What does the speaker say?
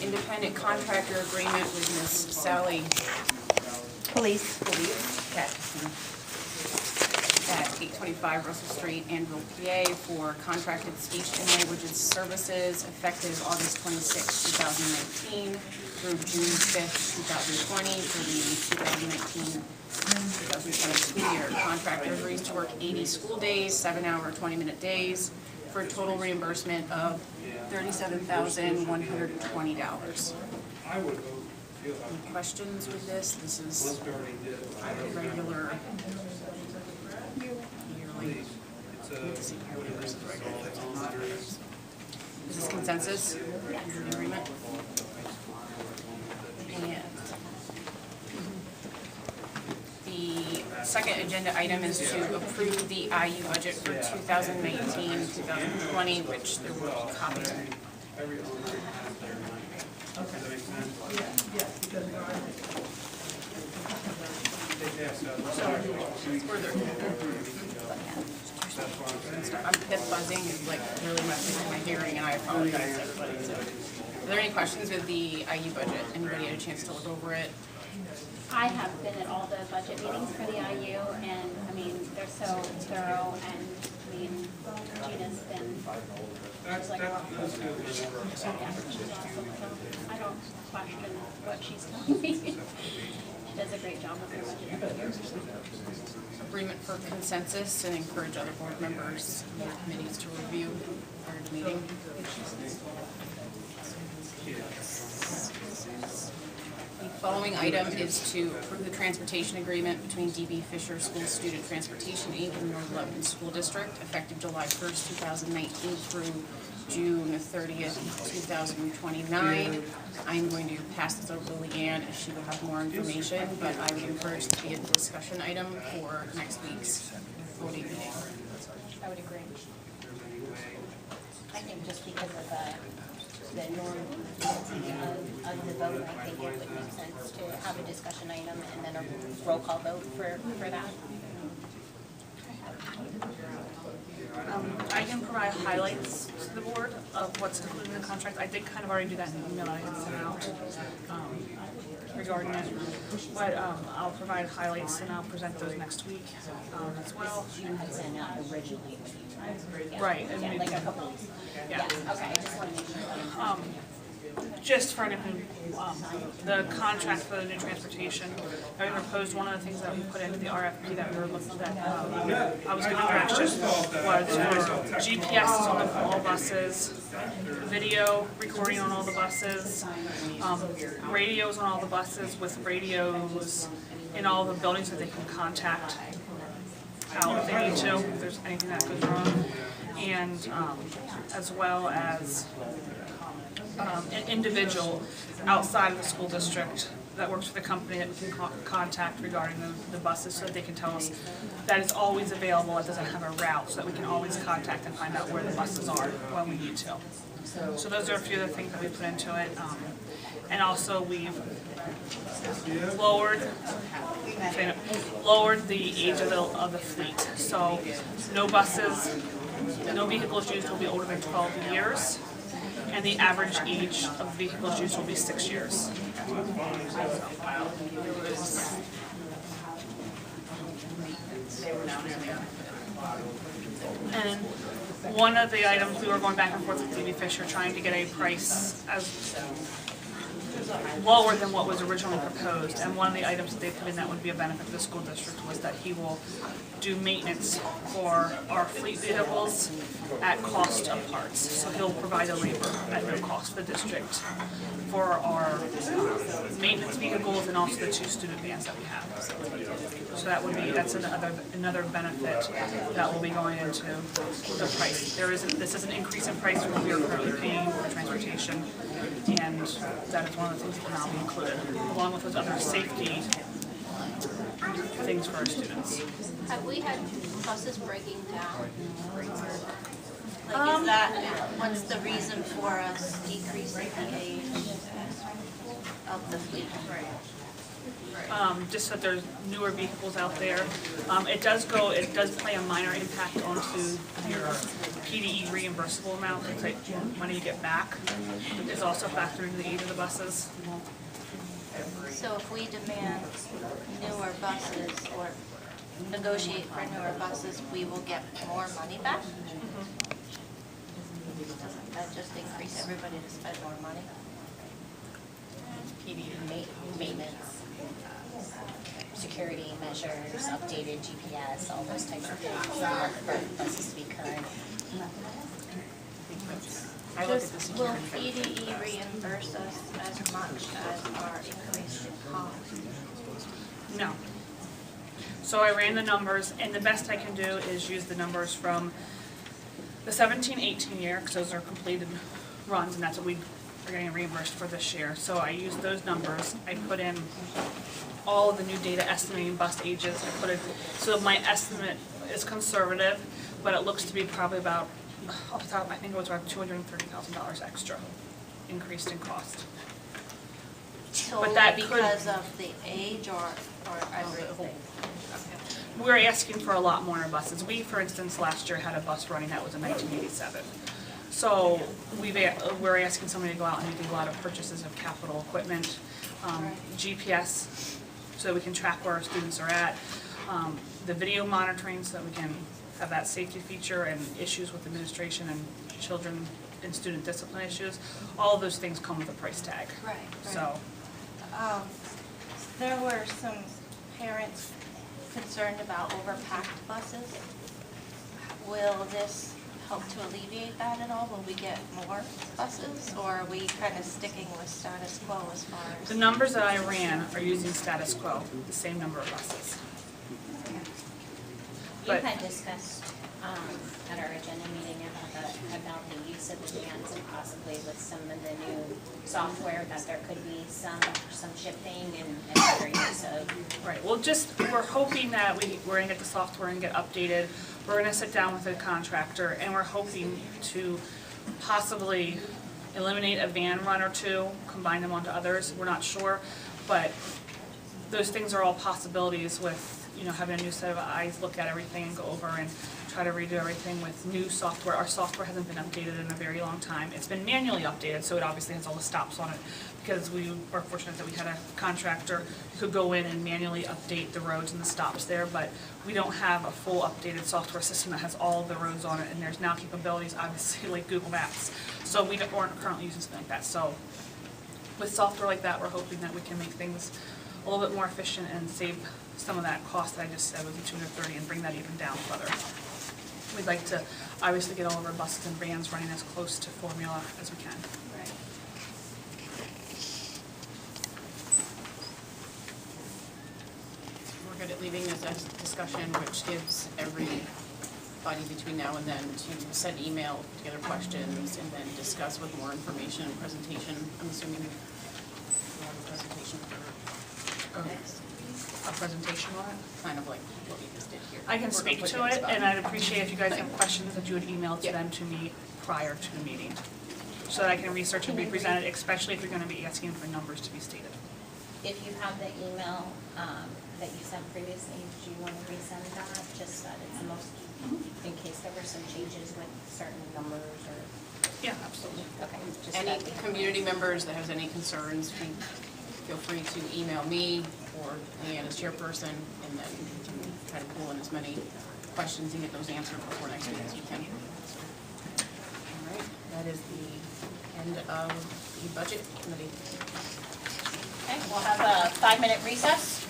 independent contractor agreement with Ms. Sally Police. at 825 Russell Street, Anvil, PA, for contracted speech and languages services effective August 26, 2019 through June 5th, 2020 for the 2019-2020 school year. Contractor agrees to work 80 school days, 7-hour, 20-minute days, for a total reimbursement of $37,120. Any questions with this? This is a regular yearly. Is this consensus? Agreement? And the second agenda item is to approve the IU budget for 2019-2020, which there will be copies of. I'm hip buzzing is like really messing with my hearing, and I apologize to everybody. So, are there any questions with the IU budget? Anybody had a chance to look over it? I have been at all the budget meetings for the IU, and I mean, they're so thorough, and I mean, Gina's been just like, yeah, she's awesome. I don't question what she's telling me. She does a great job with her budget. Agreement for consensus and encourage other board members and other committees to review prior to meeting. The following item is to approve the transportation agreement between DB Fisher School Student Transportation Inc. and North Lebanon School District effective July 1st, 2019 through June 30th, 2029. I'm going to pass this over to Leanne as she will have more information, but I would encourage it to be a discussion item for next week's voting meeting. I would agree. I think just because of the norm of the vote, I think it would make sense to have a discussion item and then a roll call vote for that. I can provide highlights to the board of what's included in the contract. I did kind of already do that in the email I had sent out regarding it, but I'll provide highlights and I'll present those next week as well. You had sent out originally. Right. And Yeah, like a couple weeks. Yeah. Okay, I just want to make sure. Just for anything, the contract for the new transportation, I proposed one of the things that we put into the RFP that we were looking at, I was given direction, was for GPSs on all buses, video recording on all the buses, radios on all the buses with radios in all the buildings that they can contact out if they need to, if there's anything that goes wrong, and as well as an individual outside of the school district that works for the company that we can contact regarding the buses so that they can tell us that it's always available, it doesn't have a route, so that we can always contact and find out where the buses are when we need to. So those are a few of the things that we put into it. And also we've lowered the age of the fleet. So no buses, no vehicles used will be older than 12 years. And the average age of vehicles used will be 6 years. And one of the items, we were going back and forth with DB Fisher trying to get a price as lower than what was originally proposed, and one of the items that they put in that would be a benefit to the school district was that he will do maintenance for our fleet vehicles at cost of parts. So he'll provide a labor at no cost to the district for our maintenance vehicles and also the 2 student vans that we have. So that would be, that's another benefit that will be going into the price. This is an increase in price from what we are currently paying for transportation, and that is one of the things that will now be included, along with those other safety things for our students. Have we had buses breaking down? Like, is that, what's the reason for us decreasing the age of the fleet? just that there's newer vehicles out there. It does play a minor impact onto your PDE reimbursable amount. It's like money you get back is also factored into the age of the buses. So if we demand newer buses or negotiate for newer buses, we will get more money back? Doesn't that just increase everybody to spend more money? Maintenance, security measures, updated GPS, all those types of things. We want the buses to be current. I look at the Will security. PDE reimburse us as much as our increase in cost? No. So I ran the numbers, and the best I can do is use the numbers from the 17-18 year, because those are completed runs, and that's what we are getting reimbursed for this year. So I used those numbers. I put in all of the new data estimating bus ages. I put it, so my estimate is conservative, but it looks to be probably about, off the top, I think it was around $230,000 extra increased in cost. Solely that could- because of the age or everything? We're asking for a lot more in our buses. We, for instance, last year had a bus running that was in 1987. So we're asking somebody to go out and do a lot of purchases of capital equipment, GPS, so that we can track where our students are at, the video monitoring so that we can have that safety feature, and issues with administration and children and student discipline issues. All of those things come with a price tag. Right, So, there were some parents concerned about overpacked buses. Will this help to alleviate that at all? Will we get more buses, or are we kind of sticking with status quo as far as? the numbers that I ran are using status quo, the same number of buses. You But- had discussed at our agenda meeting about the use of the vans and possibly with some of the new software that there could be some shifting and better use of. Right, well, we're hoping that we're gonna get the software and get updated. We're gonna sit down with the contractor, and we're hoping to possibly eliminate a van run or two, combine them onto others, we're not sure. But those things are all possibilities with, having a new set of eyes look at everything and go over and try to redo everything with new software. Our software hasn't been updated in a very long time. It's been manually updated, so it obviously has all the stops on it, because we were fortunate that we had a contractor who could go in and manually update the roads and the stops there, but we don't have a full updated software system that has all of the roads on it, and there's now capabilities, obviously, like Google Maps. So we aren't currently using something like that. So with software like that, we're hoping that we can make things a little bit more efficient and save some of that cost that I just said was the $230 and bring that even down further. We'd like to obviously get all of our buses and vans running as close to formula as we can. Right. We're good at leaving this as discussion, which gives everybody between now and then to send email together questions and then discuss with more information and presentation. I'm assuming you have a presentation for A presentation on it? kind of like what we just did here. I can We're speak gonna put to you on the it, spot. and I'd appreciate if you guys have questions that you would email to Yeah. them to me prior to the meeting, so that I can research and be presented, especially if you're gonna be asking for numbers to be stated. If you have the email that you sent previously, do you want to resend that, just that it's the most, in case there were some changes with certain numbers or, Yeah, absolutely. okay. Just Any that'd be- community members that has any concerns, feel free to email me or Leanne as chairperson, and then we can try to pull in as many questions and get those answered before next week as we can. All right, that is the end of the budget committee. Okay, we'll have a 5-minute recess.